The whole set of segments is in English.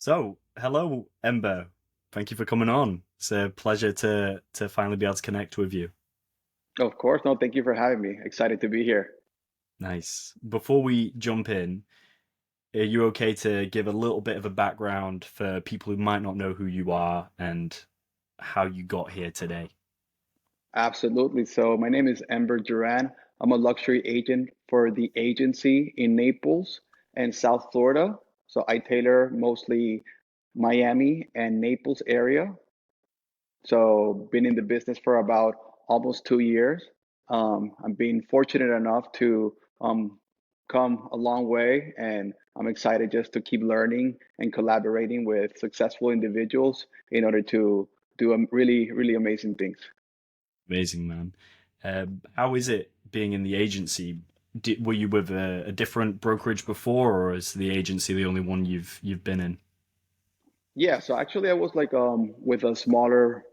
Hello, Ember. Thank you for coming on. It's a pleasure to finally be able to connect with you. Of course. No, thank you for having me. Excited to be here. Nice. Before we jump in, are you okay to give a little bit of a background for people who might not know who you are and how you got here today? Absolutely. So my name is Ember Duran. I'm a luxury agent for the agency in Naples and South Florida. So I tailor mostly Miami and Naples area. So been in the business for about almost 2 years. I'm being fortunate enough to come a long way, and I'm excited just to keep learning and collaborating with successful individuals in order to do really, really amazing things. Amazing, man. How is it being in the agency? Were you with a different brokerage before, or is the agency the only one you've been in? Yeah, so actually I was like with a smaller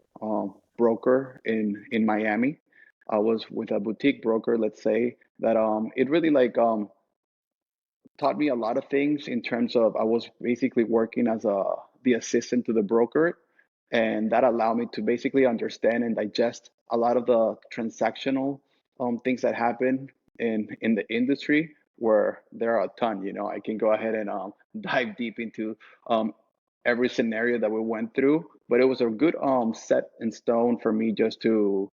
broker in Miami. I was with a boutique broker, let's say, that it really like taught me a lot of things in terms of I was basically working as the assistant to the broker, and that allowed me to basically understand and digest a lot of the transactional things that happen in the industry, where there are a ton. I can go ahead and dive deep into um, every scenario that we went through, but it was a good set in stone for me just to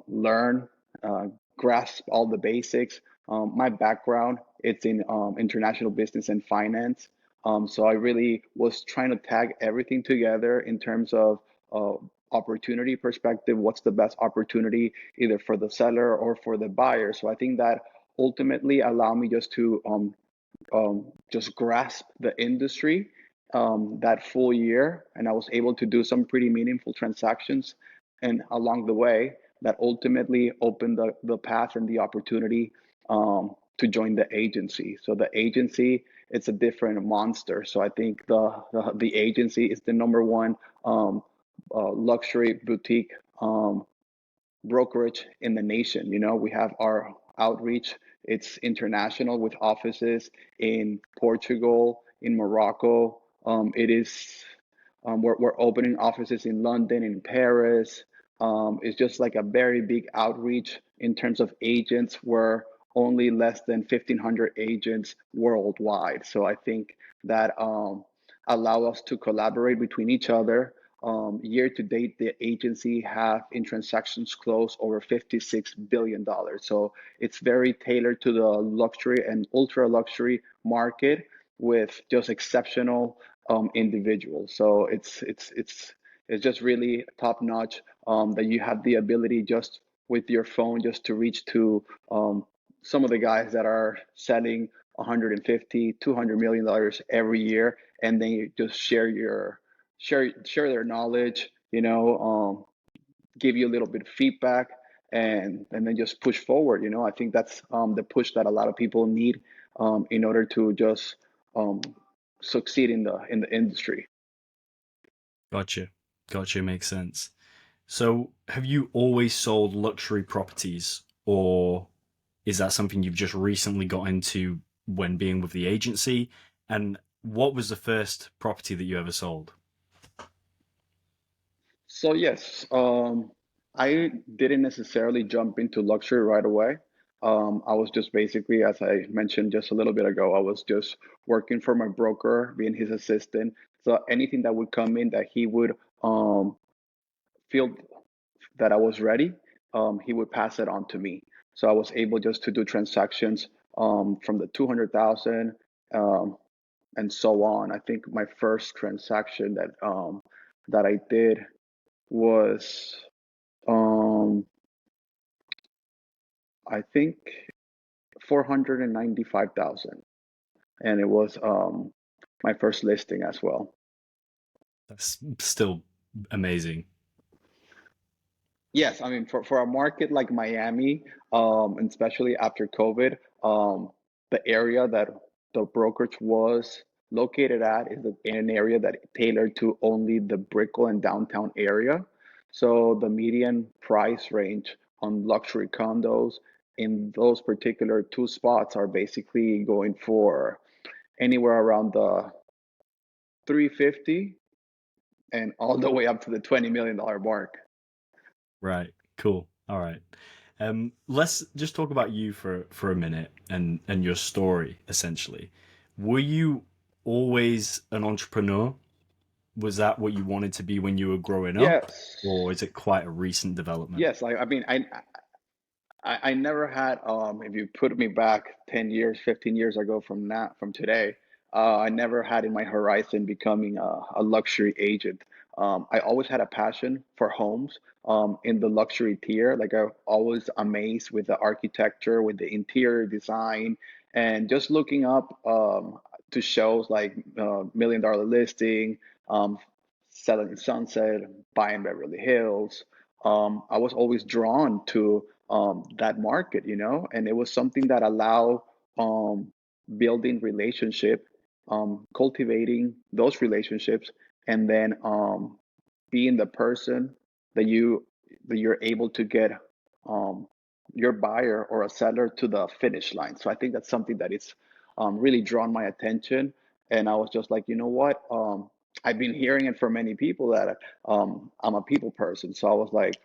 learn, uh, grasp all the basics. My background, it's in international business and finance. So I really was trying to tag everything together in terms of uh, opportunity perspective. What's the best opportunity either for the seller or for the buyer? So I think that ultimately allowed me just to just grasp the industry that full year, and I was able to do some pretty meaningful transactions. And along the way, that ultimately opened the path and the opportunity to join the agency. So the agency, it's a different monster. So I think the agency is the number one luxury boutique brokerage in the nation. We have our outreach, it's international with offices in Portugal, in Morocco. We're opening offices in London, in Paris. It's just like a very big outreach in terms of agents. We're only less than 1,500 agents worldwide. So I think that allow us to collaborate between each other. Year to date, the agency have in transactions closed over $56 billion. So it's very tailored to the luxury and ultra luxury market with just exceptional individuals. So it's just really top notch that you have the ability just with your phone just to reach to some of the guys that are selling 150, $200 million every year, and then you just share their knowledge, give you a little bit of feedback, and then just push forward. I think that's the push that a lot of people need in order to just um, succeed in the industry. Gotcha. Gotcha. Makes sense. So, have you always sold luxury properties, or is that something you've just recently got into when being with the agency? And what was the first property that you ever sold? So yes, I didn't necessarily jump into luxury right away. I was just basically, as I mentioned just a little bit ago, I was just working for my broker, being his assistant. So anything that would come in that he would feel that I was ready, he would pass it on to me. So I was able just to do transactions from the 200,000 um, and so on. I think my first transaction that I did was I think 495,000, and it was my first listing as well. That's still amazing. Yes, I mean for a market like Miami, and especially after COVID, the area that the brokerage was located at is in an area that tailored to only the Brickell and downtown area. So the median price range on luxury condos in those particular two spots are basically going for anywhere around the 350 and all the way up to the $20 million mark. Right. Cool. All right. Let's just talk about you for a minute and your story, essentially. Were you always an entrepreneur? Was that what you wanted to be when you were growing up, or Yes. is it quite a recent development? Yes, I mean, I never had, if you put me back 10 years, 15 years ago from now, from today, I never had in my horizon becoming a luxury agent. I always had a passion for homes in the luxury tier. Like I always amazed with the architecture, with the interior design, and just looking up to shows like $1 million Listing, um, Selling in Sunset, Buying Beverly Hills. I was always drawn to that market, and it was something that allowed um, building relationship, cultivating those relationships, and then being the person that you're able to get um, your buyer or a seller to the finish line. So I think that's something that is really drawn my attention, and I was just like, you know what? I've been hearing it from many people that I'm a people person. So I was like,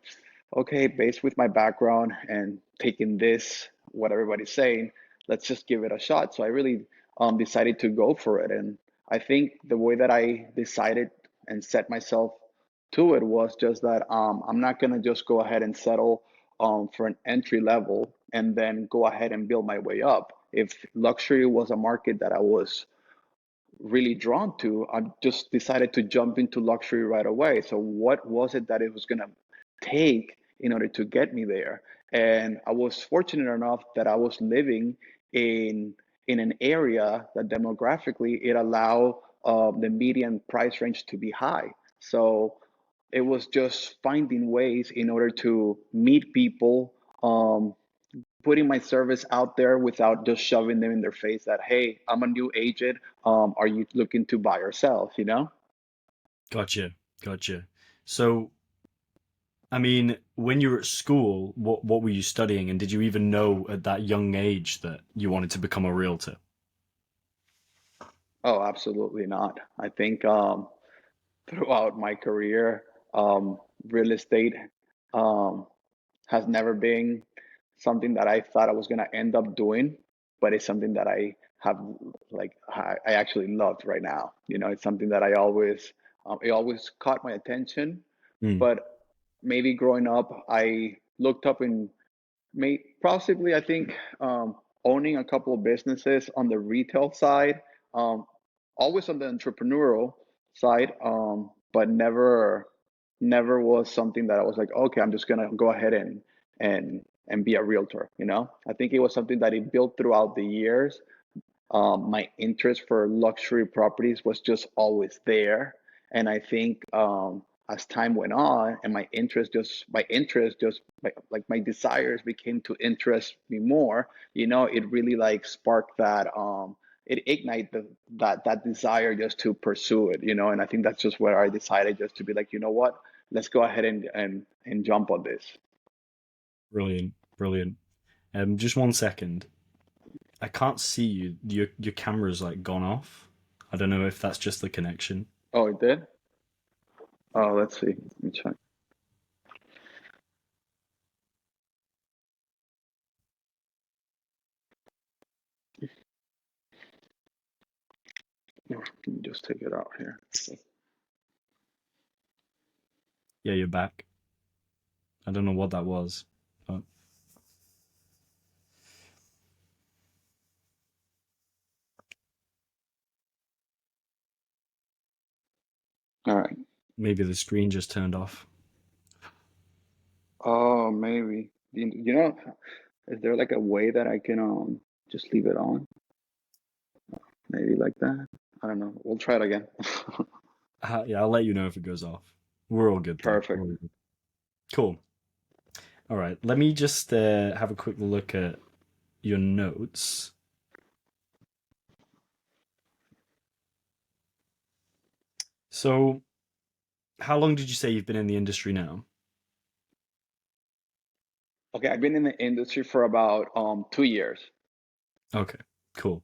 okay, based with my background and taking this, what everybody's saying, let's just give it a shot. So I really decided to go for it. And I think the way that I decided and set myself to it was just that I'm not going to just go ahead and settle for an entry level and then go ahead and build my way up. If luxury was a market that I was really drawn to, I just decided to jump into luxury right away. So what was it that it was going to take in order to get me there? And I was fortunate enough that I was living in in an area that demographically it allowed the median price range to be high. So it was just finding ways in order to meet people, putting my service out there without just shoving them in their face that, hey, I'm a new agent. Are you looking to buy or sell? Gotcha. Gotcha. So, I mean, when you were at school, what were you studying, and did you even know at that young age that you wanted to become a realtor? Oh, absolutely not. I think throughout my career, real estate um, has never been something that I thought I was going to end up doing, but it's something that I have, like, I actually loved right now. It's something that it always caught my attention, Hmm. but maybe growing up, I looked up and May possibly, I think, owning a couple of businesses on the retail side, um, always on the entrepreneurial side, but never was something that I was like, okay, I'm just gonna go ahead and be a realtor. I think it was something that it built throughout the years. My interest for luxury properties was just always there, and I think as time went on, and my desires became to interest me more. It really like sparked that. It ignited that desire just to pursue it. And I think that's just where I decided just to be like, you know what, let's go ahead and jump on this. Brilliant. Brilliant. Just 1 second. I can't see you. Your camera's like gone off. I don't know if that's just the connection. Oh, it did. Oh, let's see. Let me check. Let me just take it out here. Yeah, you're back. I don't know what that was, but All right. maybe the screen just turned off. Oh, maybe. Is there like a way that I can just leave it on? Maybe like that. I don't know. We'll try it again. Yeah, I'll let you know if it goes off. We're all good though. We're Perfect. all good. Cool. All right. Let me just have a quick look at your notes. So, how long did you say you've been in the industry now? Okay, I've been in the industry for about 2 years. Okay, cool.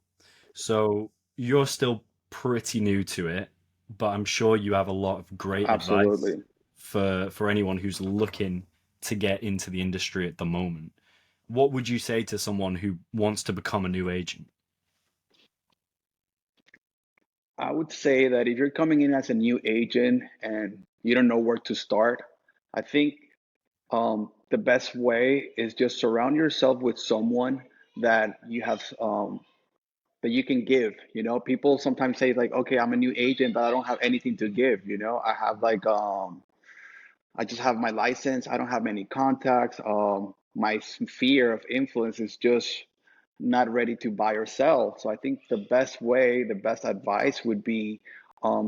So you're still pretty new to it. but I'm sure you have a lot of great advice Absolutely. for anyone who's looking to get into the industry at the moment. What would you say to someone who wants to become a new agent? I would say that if you're coming in as a new agent and you don't know where to start, I think the best way is just surround yourself with someone that you have that you can give. You know, people sometimes say like, okay, I'm a new agent, but I don't have anything to give. You know, I have like I just have my license. I don't have many contacts. My sphere of influence is just not ready to buy or sell. So I think the best way, the best advice would be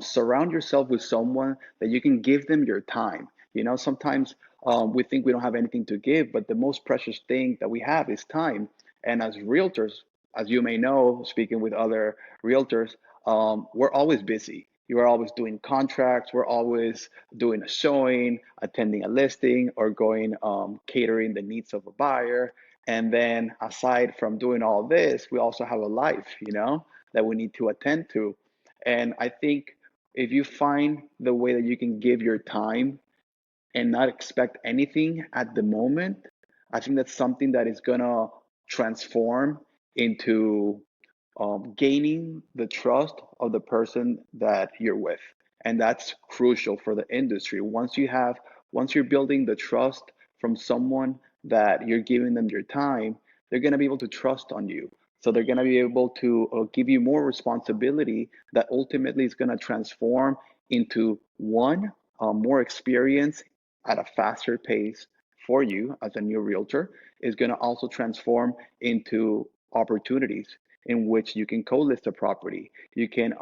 surround yourself with someone that you can give them your time. You know, sometimes we think we don't have anything to give, but the most precious thing that we have is time. And as realtors, as you may know, speaking with other realtors, we're always busy. You are always doing contracts. We're always doing a showing, attending a listing, or going catering the needs of a buyer. And then aside from doing all this, we also have a life, you know, that we need to attend to. And I think if you find the way that you can give your time and not expect anything at the moment, I think that's something that is gonna transform into gaining the trust of the person that you're with. And that's crucial for the industry. Once you're building the trust from someone that you're giving them your time, they're going to be able to trust on you. So they're going to be able to give you more responsibility that ultimately is going to transform into one, more experience at a faster pace for you as a new realtor, is going to also transform into opportunities in which you can co-list a property. You can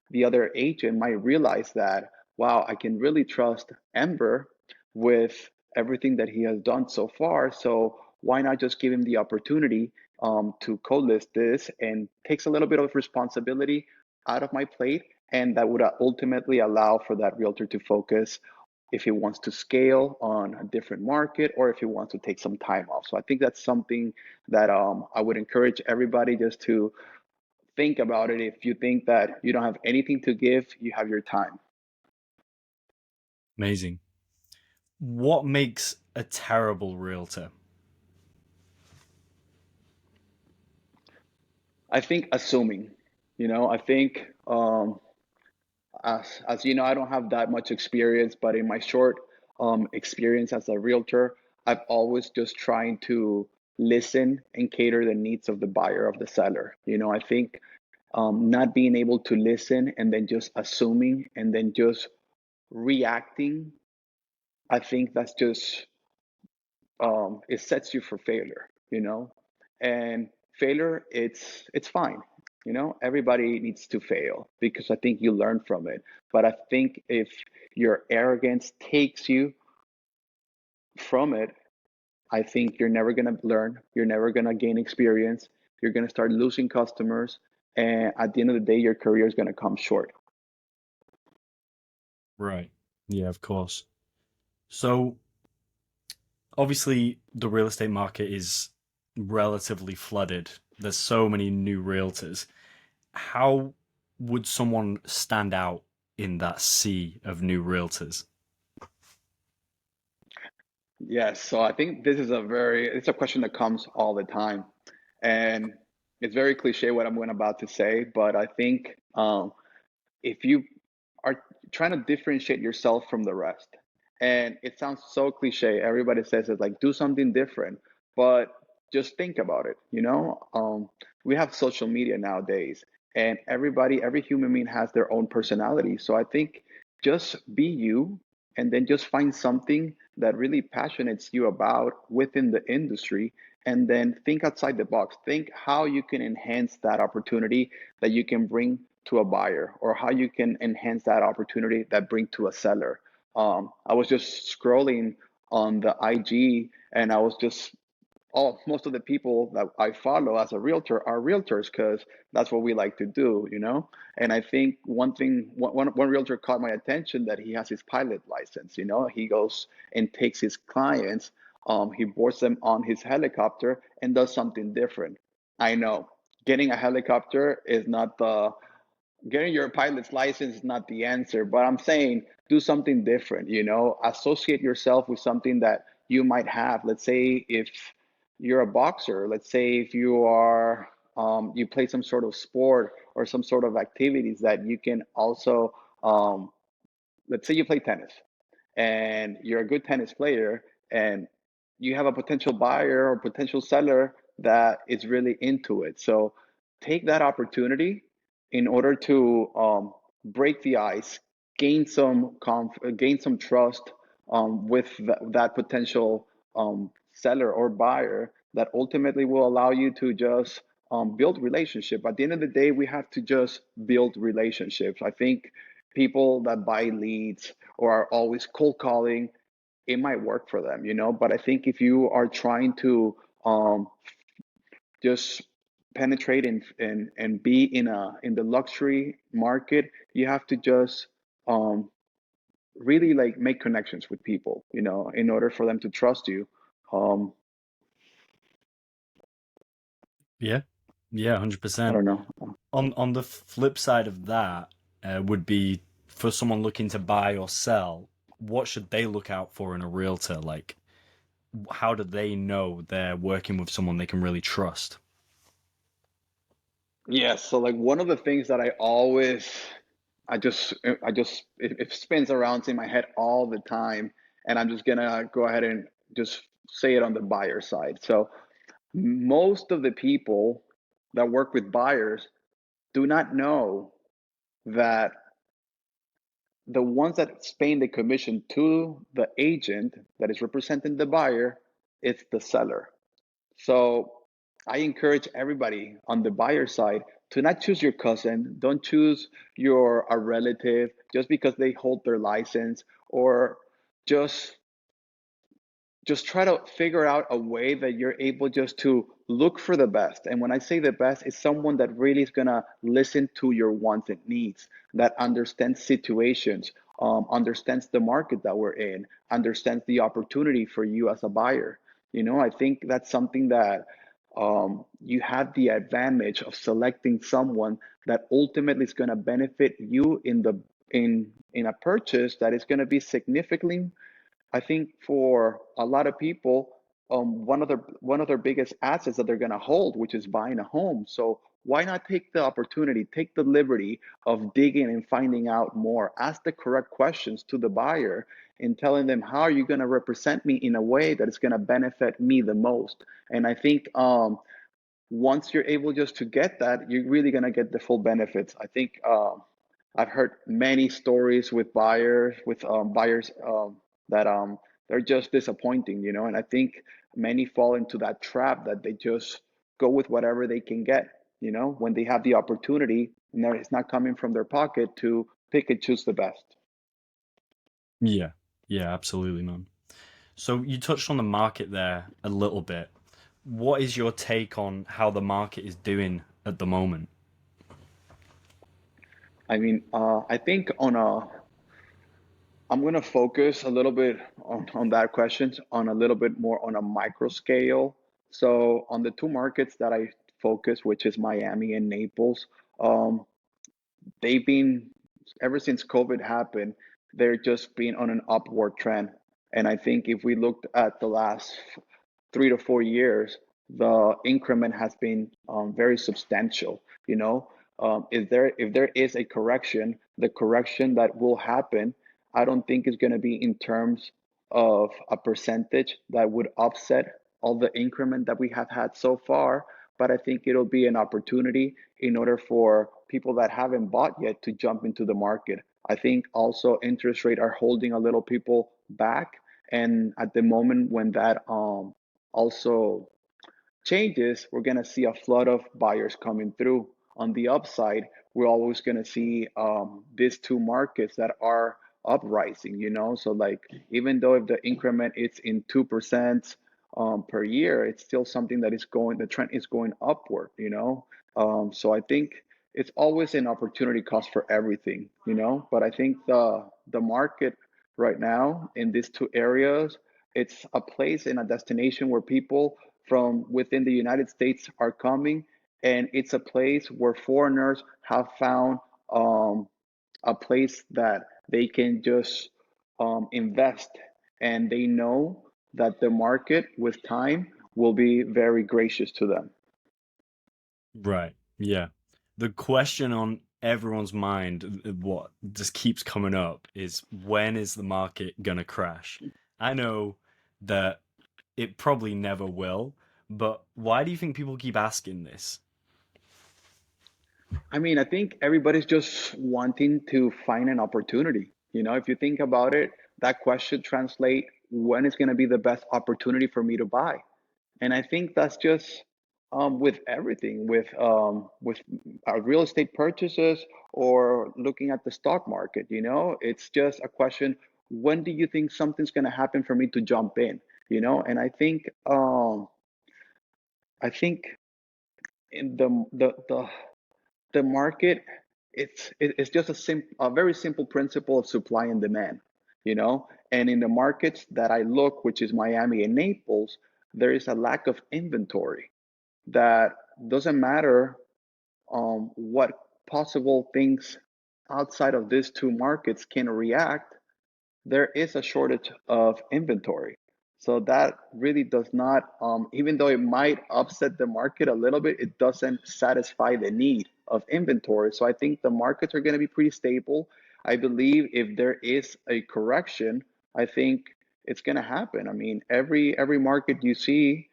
the other agent might realize that, wow, I can really trust Ember with everything that he has done so far. So why not just give him the opportunity to co-list this, and takes a little bit of responsibility out of my plate, and that would ultimately allow for that realtor to focus if he wants to scale on a different market, or if he wants to take some time off. So I think that's something that I would encourage everybody just to think about it. If you think that you don't have anything to give, you have your time. Amazing. What makes a terrible realtor? I think assuming, you know, I think as you know, I don't have that much experience, but in my short experience as a realtor, I've always just trying to listen and cater the needs of the buyer, of the seller. You know, I think not being able to listen and then just assuming and then just reacting, I think that's just it sets you for failure, you know. And failure, it's fine, you know. Everybody needs to fail because I think you learn from it. But I think if your arrogance takes you from it, I think you're never going to learn, you're never going to gain experience, you're going to start losing customers, and at the end of the day your career is going to come short. Right. Yeah, of course. So obviously the real estate market is relatively flooded. There's so many new realtors. How would someone stand out in that sea of new realtors? Yes, so I think this is it's a question that comes all the time. And it's very cliche what I'm going about to say, but I think if you are trying to differentiate yourself from the rest, and it sounds so cliche, everybody says it like do something different, but just think about it. You know, we have social media nowadays, and every human being has their own personality. So I think just be you, and then just find something that really passionates you about within the industry, and then think outside the box. Think how you can enhance that opportunity that you can bring to a buyer, or how you can enhance that opportunity that bring to a seller. I was just scrolling on the IG, and I was just all most of the people that I follow as a realtor are realtors because that's what we like to do, you know. And I think one realtor caught my attention, that he has his pilot license. You know, he goes and takes his clients, he boards them on his helicopter and does something different. I know getting a helicopter is not the getting your pilot's license is not the answer, but I'm saying do something different, associate yourself with something that you might have. Let's say if you're a boxer, let's say if you are, you play some sort of sport or some sort of activities that you can also, um, let's say you play tennis and you're a good tennis player and you have a potential buyer or potential seller that is really into it. So take that opportunity in order to break the ice, gain some trust with that potential seller or buyer that ultimately will allow you to just build relationship. At the end of the day, we have to just build relationships. I think people that buy leads or are always cold calling, it might work for them, But I think if you are trying to just penetrate and be in the luxury market, you have to just um, really like make connections with people, in order for them to trust you. Um, Yeah, yeah, I 100%. don't know. On the flip side of that, would be for someone looking to buy or sell, what should they look out for in a realtor? Like, how do they know they're working with someone they can really trust? Yes, so like one of the things that it spins around in my head all the time, and I'm just gonna go ahead and just say it on the buyer side. So most of the people that work with buyers do not know that the ones that paying the commission to the agent that is representing the buyer, it's the seller. So I encourage everybody on the buyer side to not choose your cousin. Don't choose your a relative just because they hold their license, or just just try to figure out a way that you're able just to look for the best. And when I say the best, it's someone that really is going to listen to your wants and needs, that understands situations, understands the market that we're in, understands the opportunity for you as a buyer. I think that's something that you have the advantage of selecting someone that ultimately is going to benefit you in a purchase that is going to be significantly. I think for a lot of people, one of their biggest assets that they're going to hold, which is buying a home. So why not take the opportunity, take the liberty of digging and finding out more? Ask the correct questions to the buyer and telling them how are you going to represent me in a way that is going to benefit me the most. And I think once you're able just to get that, you're really going to get the full benefits. I think I've heard many stories with buyers that they're just disappointing, and I think many fall into that trap that they just go with whatever they can get, when they have the opportunity and it's not coming from their pocket to pick and choose the best. Yeah, yeah, absolutely, man. So you touched on the market there a little bit. What is your take on how the market is doing at the moment? I mean, I think I'm going to focus a little bit on that question on a little bit more on a micro scale. So on the two markets that I focus, which is Miami and Naples, um, they've been ever since COVID happened, they're just been on an upward trend. And I think if we looked at the last 3 to 4 years, the increment has been very substantial. If there is a correction, the correction that will happen, I don't think is going to be in terms of a percentage that would offset all the increment that we have had so far. But I think it'll be an opportunity in order for people that haven't bought yet to jump into the market. I think also interest rate are holding a little people back. And at the moment when that also changes, we're going to see a flood of buyers coming through. On the upside, we're always going to see these two markets that are uprising, So, like, even though if the increment is in 2% per year, it's still something that is going, the trend is going upward, So, I think it's always an opportunity cost for everything, But I think the market right now in these two areas, it's a place and a destination where people from within the United States are coming, and it's a place where foreigners have found um, a place that they can just invest, and they know that the market with time will be very gracious to them. Right. Yeah. The question on everyone's mind, what just keeps coming up, is when is the market gonna crash? I know that it probably never will, but why do you think people keep asking this? I mean, I think everybody's just wanting to find an opportunity. If you think about it, that question translate when is going to be the best opportunity for me to buy. And I think that's just with everything, with our real estate purchases or looking at the stock market. It's just a question: when do you think something's going to happen for me to jump in? And I think in the market, it's just a very simple principle of supply and demand. And in the markets that I look, which is Miami and Naples, there is a lack of inventory. That doesn't matter what possible things outside of these two markets can react, there is a shortage of inventory. So that really does not, even though it might upset the market a little bit, it doesn't satisfy the need of inventory. So I think the markets are going to be pretty stable. I believe if there is a correction, I think it's going to happen. I mean, every market you see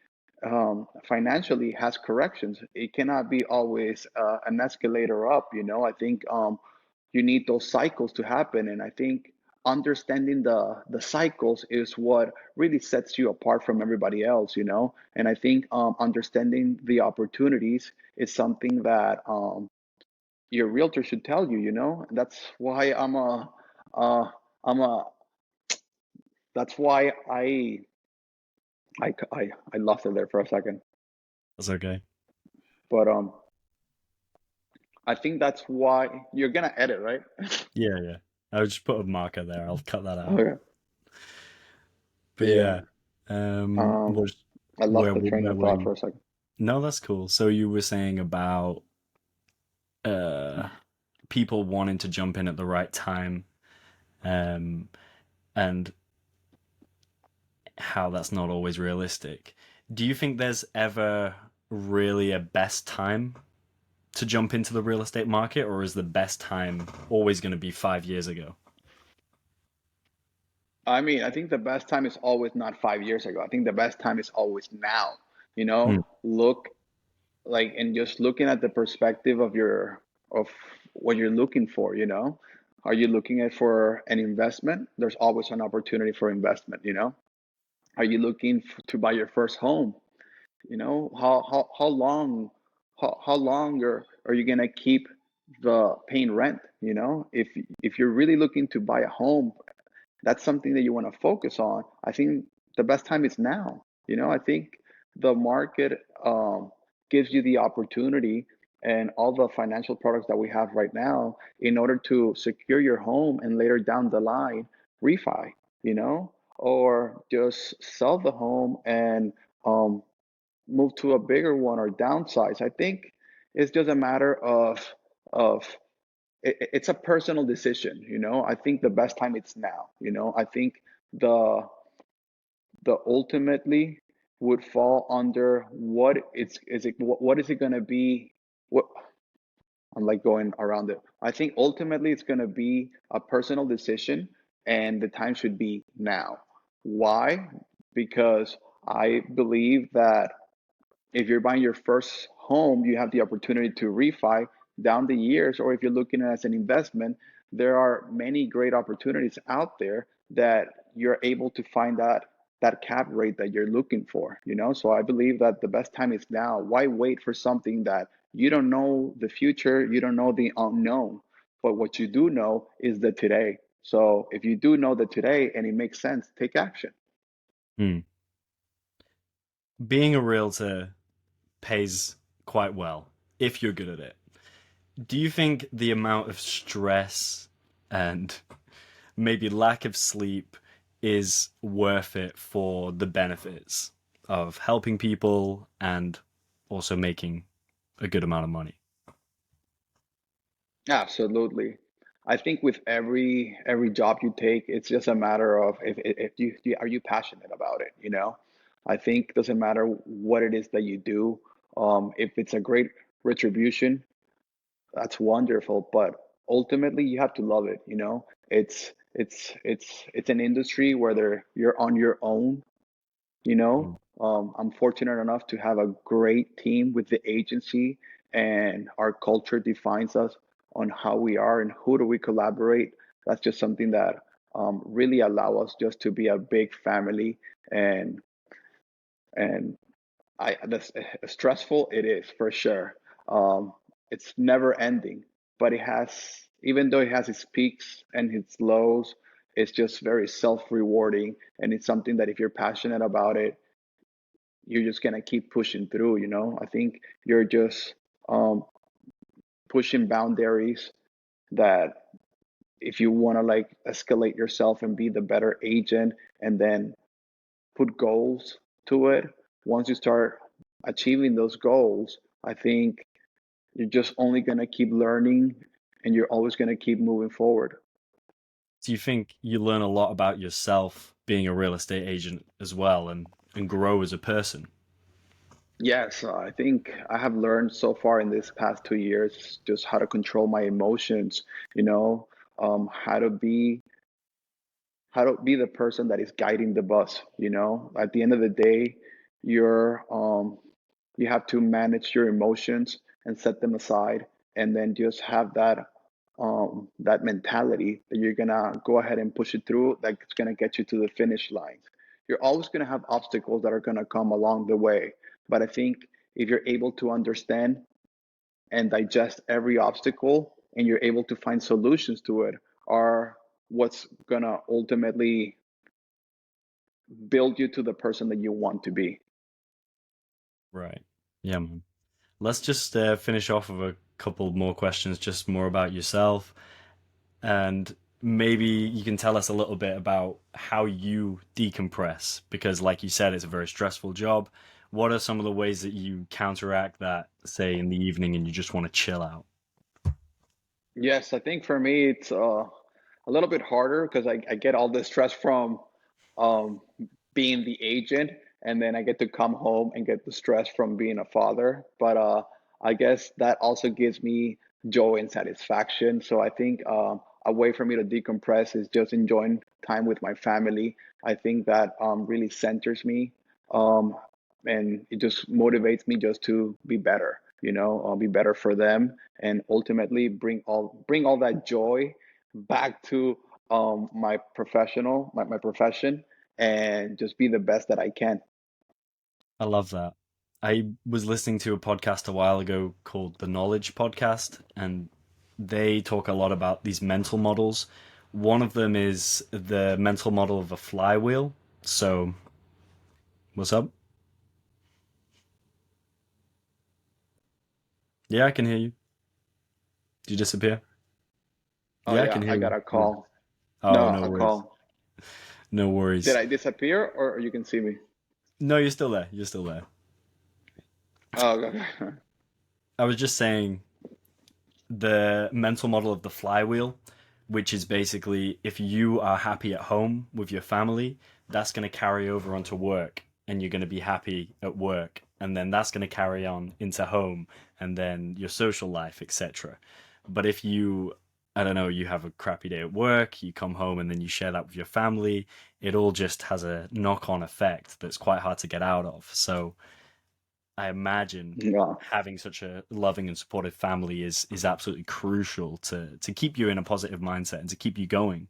financially has corrections. It cannot be always an escalator up. I think you need those cycles to happen, and I think understanding the cycles is what really sets you apart from everybody else. And I think understanding the opportunities is something that your realtor should tell you. And uh, I'm a that's why I lost it there for a second. That's okay. But I think that's why you're gonna edit, right? Yeah, yeah. I'll just put a marker there. I'll cut that out. Okay. But Yeah. yeah, um was I lost the train where of were thought you? for a second. No, that's cool. So you were saying about uh people wanting to jump in at the right time, um, and how that's not always realistic. Do you think there's ever really a best time to jump into the real estate market, or is the best time always going to be 5 years ago? I mean, I think the best time is always not 5 years ago. I think the best time is always now. Mm, Look, like, and just looking at the perspective of what you're looking for. Are you looking at for an investment? There's always an opportunity for investment. Are you looking to buy your first home? How long are you gonna keep the paying rent? If you're really looking to buy a home, that's something that you want to focus on. I think the best time is now. I think the market gives you the opportunity and all the financial products that we have right now in order to secure your home and later down the line refi, or just sell the home and um, move to a bigger one or downsize. I think it's just a matter of it's a personal decision. I think the best time it's now. I think the the ultimately would fall under what it's is it what is it going to be. What I'm like going around it. I think ultimately it's going to be a personal decision, and the time should be now. Why? Because I believe that if you're buying your first home, you have the opportunity to refi down the years, or if you're looking at it as an investment, there are many great opportunities out there that you're able to find that cap rate that you're looking for. So I believe that the best time is now. Why wait for something that you don't know the future, you don't know the unknown, but what you do know is the today. So if you do know the today and it makes sense, take action. mm. Being a realtor pays quite well if you're good at it. Do you think the amount of stress and maybe lack of sleep is worth it for the benefits of helping people and also making a good amount of money? Absolutely. I think with every job you take, it's just a matter of if are you passionate about it, you know? I think it doesn't matter what it is that you do. If it's a great retribution, that's wonderful, but ultimately you have to love it, you know? It's an industry where you're on your own, you know. Mm. I'm fortunate enough to have a great team with the agency, and our culture defines us on how we are and who do we collaborate. That's just something that really allow us just to be a big family, and and that's stressful. It is for sure. Um, it's never ending, but it has, even though it has its peaks and its lows, it's just very self-rewarding, and it's something that if you're passionate about it, you're just gonna keep pushing through, you know. I think you're just um, pushing boundaries that if you want to like escalate yourself and be the better agent and then put goals to it, once you start achieving those goals, I think you're just only gonna keep learning and you're always gonna keep moving forward. Do you think you learn a lot about yourself being a real estate agent as well and grow as a person? Yes, I think I have learned so far in this past 2 years just how to control my emotions, you know, um, how to be how to be the person that is guiding the bus, you know. At the end of the day, you're you have to manage your emotions and set them aside, and then just have that mentality that you're gonna go ahead and push it through, that's gonna get you to the finish line. You're always gonna have obstacles that are gonna come along the way, but I think if you're able to understand and digest every obstacle and you're able to find solutions to it, are what's gonna ultimately build you to the person that you want to be. Right. Yeah, man. Let's just finish off with a couple more questions, just more about yourself. And maybe you can tell us a little bit about how you decompress, because, like you said, it's a very stressful job. What are some of the ways that you counteract that, say, in the evening and you just want to chill out? Yes, I think for me it's a little bit harder because I get all the stress from um, being the agent, and then I get to come home and get the stress from being a father. But I guess that also gives me joy and satisfaction. So I think a way for me to decompress is just enjoying time with my family. I think that really centers me, um, and it just motivates me just to be better. You know, I'll be better for them, and ultimately bring all that joy back to my profession, and just be the best that I can. I love that. I was listening to a podcast a while ago called the Knowledge Podcast, and they talk a lot about these mental models. One of them is the mental model of a flywheel. So, what's up? Yeah, I can hear you. Did you disappear? Oh Yeah, I yeah, can hear I you. got a Yeah. call. Oh, No, no a worries. call. No Did worries. I disappear or you can see me? No, you're still there. You're still there. Oh, okay. I was just saying the mental model of the flywheel, which is basically if you are happy at home with your family, that's going to carry over onto work and you're going to be happy at work. And then that's going to carry on into home and then your social life, etc. But if you, I don't know, you have a crappy day at work, you come home and then you share that with your family, it all just has a knock on effect that's quite hard to get out of. So, I imagine Yeah, having such a loving and supportive family is absolutely crucial to keep you in a positive mindset and to keep you going.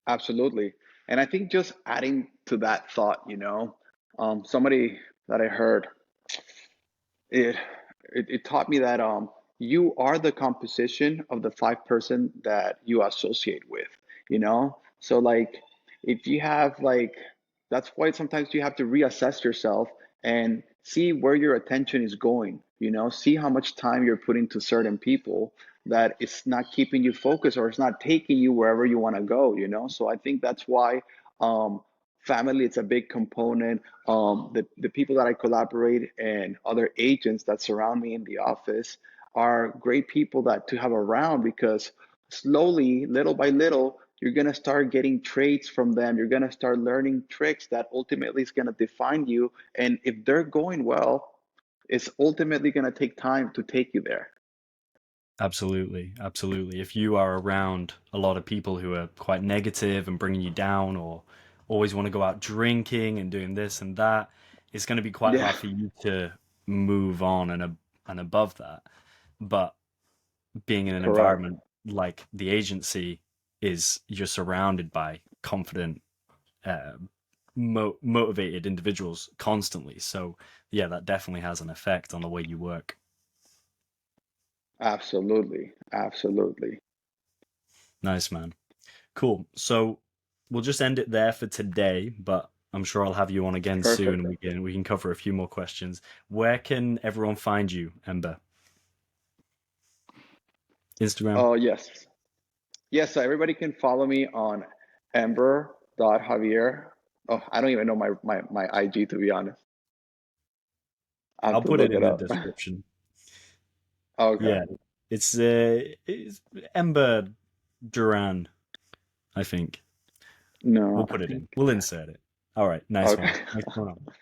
absolutely. And I think just adding to that thought, you know, somebody that I heard, it, it taught me that you are the composition of the five-person that you associate with, you know. So like if you have like, that's why sometimes you have to reassess yourself and see where your attention is going, you know, see how much time you're putting to certain people, that it's not keeping you focused or it's not taking you wherever you want to go, you know. So I think that's why um family, it's a big component. The people that I collaborate and other agents that surround me in the office, are great people that to have around because slowly, little by little, you're gonna start getting traits from them. You're gonna start learning tricks that ultimately is gonna define you. And if they're going well, it's ultimately gonna take time to take you there. Absolutely, absolutely. If you are around a lot of people who are quite negative and bringing you down, or always want to go out drinking and doing this and that, it's going to be quite Yeah, hard for you to move on and above that. But being in an correct. environment like the agency is, you're surrounded by confident, uh, motivated individuals constantly. So yeah, that definitely has an effect on the way you work. Absolutely. Absolutely. Nice, man. Cool. So we'll just end it there for today, but I'm sure I'll have you on again soon Perfect. and we can cover a few more questions. Where can everyone find you, Ember? Instagram? Oh, yes. Yes, so everybody can follow me on Ember.Javier. Oh, I don't even know my IG to be honest. I have I'll to put it look in it the up. description. Okay. Yeah. It's Ember Duran, I think. No, We'll I put it think. in. We'll insert it. All right, nice Okay. one. Thanks for coming on.